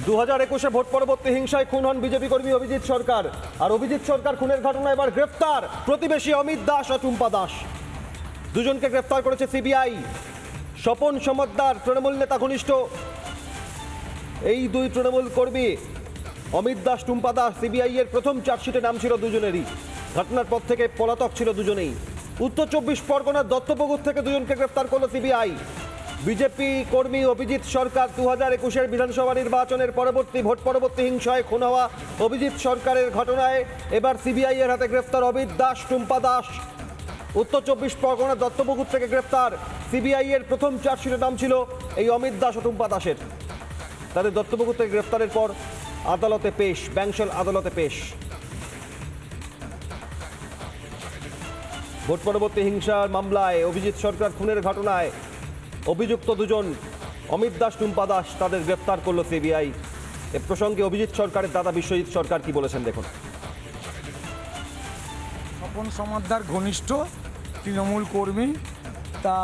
2021 vote পরবর্তী হিংসায় খুন হন বিজেপি কর্মী অভিজিৎ সরকার। আর অভিজিৎ সরকার খুনের ঘটনায় এবার গ্রেফতার প্রতিবেশী অমিত দাস ও টুম্পা দাস। দুজনকে গ্রেফতার করেছে সিবিআই। স্বপন সমাদ্দার তৃণমূল নেতা ঘনিষ্ঠ এই দুই তৃণমূল কর্মী অমিত দাস টুম্পা দাস সিবিআই এর প্রথম চার্জশিটে নাম ছিল দুজনেরই। ঘটনার পর থেকে পলাতক ছিল দুজনেই। উত্তর 24 পরগনার দত্তপুকুর থেকে দুজনকে গ্রেফতার করল সিবিআই। বিজেপি কর্মী অভিজিৎ সরকার 2021 বিধানসভা নির্বাচনের ভোট পরবর্তী হিংসায় খুন হওয়া অভিজিৎ সরকারের ঘটনায় এবার সিবিআই এর হাতে গ্রেফতার অমিত দাস টুম্পা দাস। উত্তর 24 পরগনার দত্তপুকুর থেকে গ্রেফতার। সিবিআই এর প্রথম চার্জশিটের নাম ছিল এই অমিত দাস ও টুম্পা দাসের। তাদের দত্তপুকুর থেকে গ্রেফতারের পর আদালতে পেশ, ব্যাংশাল আদালতে পেশ। ভোট পরবর্তী হিংসার মামলায় অভিজিৎ সরকার খুনের ঘটনায় অভিযুক্ত দুজন অমিত দাস টুম্পা দাস তাদের গ্রেফতার করল সিবিআই। এ প্রসঙ্গে অভিজিৎ সরকারের দাদা বিশ্বজিৎ সরকার কি বলেছেন দেখুন। স্বপন সমাদ্দার ঘনিষ্ঠ তৃণমূল কর্মী, তা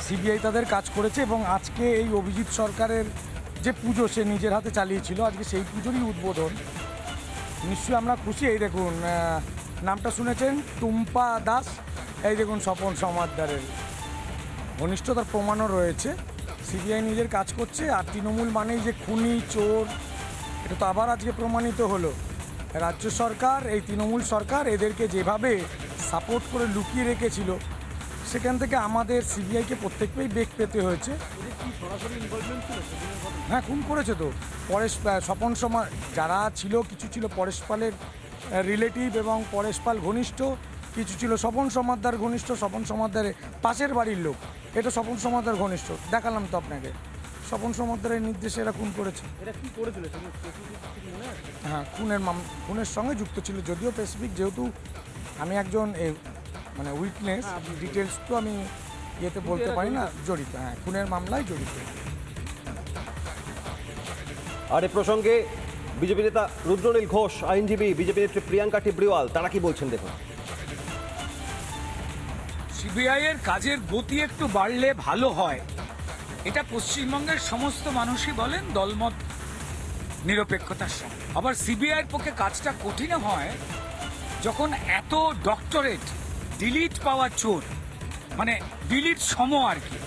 সিবিআই তাদের কাজ করেছে এবং আজকে এই অভিজিৎ সরকারের যে পুজো সে নিজের হাতে চালিয়েছিল, আজকে সেই পুজোরই উদ্বোধন। নিশ্চয়ই আমরা খুশি। এই দেখুন নামটা শুনেছেন, টুম্পা দাস। এই দেখুন স্বপন সমাদ্দারের ঘনিষ্ঠতার প্রমাণও রয়েছে। সিবিআই নিজের কাজ করছে। আর তৃণমূল মানেই যে খুনি চোর, এটা তো আবার আজকে প্রমাণিত হলো। রাজ্য সরকার, এই তৃণমূল সরকার এদেরকে যেভাবে সাপোর্ট করে লুকিয়ে রেখেছিল, সেখান থেকে আমাদের সিবিআইকে প্রত্যেককেই বেগ পেতে হয়েছে। হ্যাঁ, খুন করেছে তো পরেশ স্বপন যারা ছিল, কিছু ছিল পরেশ পালের রিলেটিভ এবং পরেশ পাল ঘনিষ্ঠ, কিছু ছিল স্বপন সমাদ্দার ঘনিষ্ঠ, স্বপন সমাদ্দারের পাশের বাড়ির লোক। এটা স্বপন সমাদ্দার ঘনিষ্ঠ, দেখালাম তো আপনাকে। স্বপন সমাদ্দারের নির্দেশে এরা খুন করেছে। এটা কি করেছিল? হ্যাঁ, খুনের সঙ্গে যুক্ত ছিল, যদিও স্পেসিফিক, যেহেতু আমি একজন মানে উইটনেস, ডিটেলস তো আমি ইয়েতে বলতে পারি না। জড়িত, হ্যাঁ, খুনের মামলায় জড়িত। আর এ প্রসঙ্গে বিজেপি নেতা রুদ্রনীল ঘোষ, আইনজীবী, বিজেপি নেত্রী প্রিয়াঙ্কা টিবরিওয়াল তারা কি বলছেন দেখুন। সিবিআই এর কাজের গতি একটু বাড়লে ভালো হয়, এটা পশ্চিমবঙ্গের সমস্ত মানুষই বলেন, দলমত নিরপেক্ষতার সঙ্গে। আবার সিবিআই এর পক্ষে কাজটা কঠিন হয় যখন এত ডক্টরেট ডিলিট পাওয়া চোর, মানে ডিলিট সম আর কি।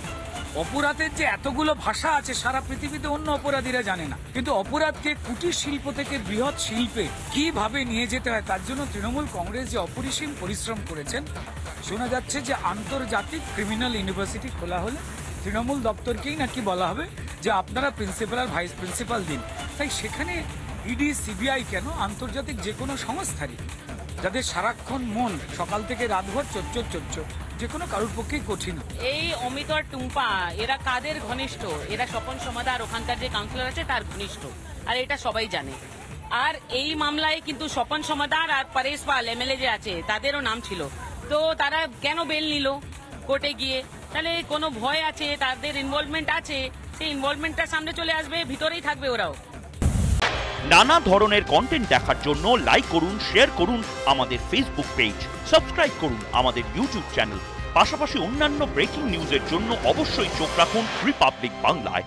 অপরাধের যে এতগুলো ভাষা আছে সারা পৃথিবীতে অন্য অপরাধীরা জানে না, কিন্তু অপরাধকে কুটির শিল্প থেকে বৃহৎ শিল্পে কিভাবে নিয়ে যেতে হয় তার জন্য তৃণমূল কংগ্রেস যে অপরিসীম পরিশ্রম করেছেন। শোনা যাচ্ছে যে আন্তর্জাতিক ক্রিমিনাল ইউনিভার্সিটি খোলা হলে তৃণমূল দপ্তরকেই নাকি বলা হবে যে আপনারা প্রিন্সিপাল আর ভাইস প্রিন্সিপাল দিন। তাই সেখানে ইডি সিবিআই কেন, আন্তর্জাতিক যে কোনো সংস্থারই, যাদের সারাক্ষণ মন সকাল থেকে রাতভর চোর, যে কোনো কারোর পক্ষেই কঠিন। এই অমিত আর টুম্পা এরা কাদের ঘনিষ্ঠ? এরা স্বপন সমাদ্দার ওখানকার যে কাউন্সিলর আছে তার ঘনিষ্ঠ, আর এটা সবাই জানে। আর এই মামলায় কিন্তু স্বপন সমাদ্দার আর পরেশ পাল এমএলএ যে আছে তাদেরও নাম ছিল। তো তারা কেন বেল নিল কোর্টে গিয়ে? তাহলে কোনো ভয় আছে, তাদের ইনভলভমেন্ট আছে, সেই ইনভলভমেন্টটা সামনে চলে আসবে, ভিতরেই থাকবে ওরাও। নানা ধরনের কন্টেন্ট দেখার জন্য লাইক করুন, শেয়ার করুন আমাদের ফেসবুক পেজ, সাবস্ক্রাইব করুন আমাদের ইউটিউব চ্যানেল। পাশাপাশি অন্যান্য ব্রেকিং নিউজের জন্য অবশ্যই চোখ রাখুন রিপাবলিক বাংলায়।